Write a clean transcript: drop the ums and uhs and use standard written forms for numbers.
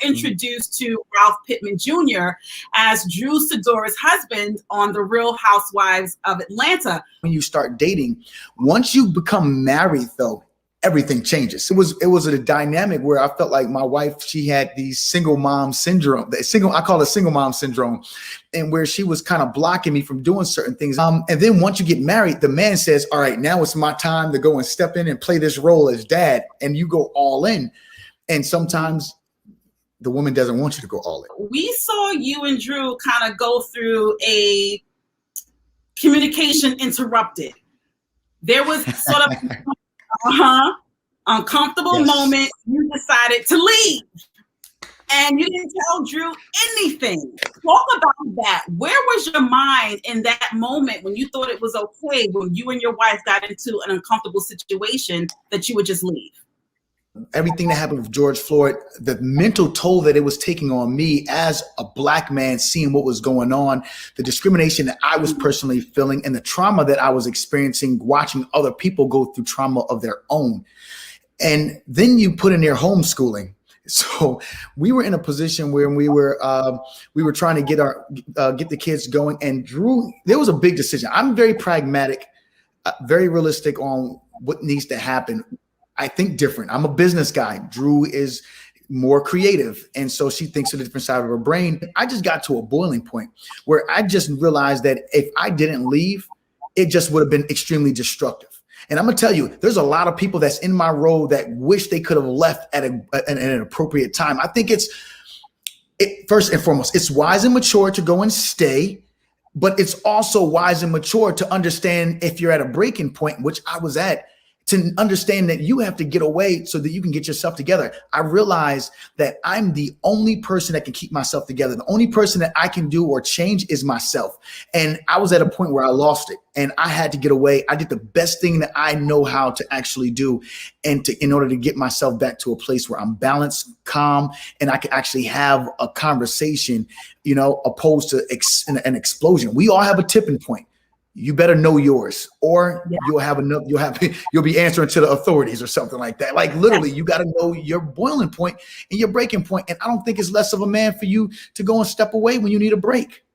introduced to Ralph Pittman Jr. as Drew Sidora's husband on The Real Housewives of Atlanta. When you start dating, once you become married, though, everything changes. It was a dynamic where I felt like my wife, she had the single mom syndrome, I call it single mom syndrome, and where she was kind of blocking me from doing certain things. And then once you get married, the man says, all right, now it's my time to go and step in and play this role as dad. And you go all in. And sometimes the woman doesn't want you to go all in. We saw you and Drew kind of go through a communication interrupted. There was sort of uncomfortable moment. You decided to leave and you didn't tell Drew anything. Talk about that. Where was your mind in that moment when you thought it was okay, when you and your wife got into an uncomfortable situation, that you would just leave? Everything that happened with George Floyd, the mental toll that it was taking on me as a Black man, seeing what was going on, the discrimination that I was personally feeling, and the trauma that I was experiencing, watching other people go through trauma of their own. And then you put in their homeschooling. So we were in a position where we were trying to get the kids going. And Drew, there was a big decision. I'm very pragmatic, very realistic on what needs to happen. I think different. I'm a business guy. Drew is more creative. And so she thinks of a different side of her brain. I just got to a boiling point where I just realized that if I didn't leave, it just would have been extremely destructive. And I'm going to tell you, there's a lot of people that's in my role that wish they could have left at an appropriate time. I think first and foremost, it's wise and mature to go and stay, but it's also wise and mature to understand if you're at a breaking point, which I was at, to understand that you have to get away so that you can get yourself together. I realized that I'm the only person that can keep myself together. The only person that I can do or change is myself. And I was at a point where I lost it and I had to get away. I did the best thing that I know how to actually do in order to get myself back to a place where I'm balanced, calm, and I can actually have a conversation, opposed to an explosion. We all have a tipping point. You better know yours, or you'll be answering to the authorities or something like that. Like literally, you got to know your boiling point and your breaking point. And I don't think it's less of a man for you to go and step away when you need a break.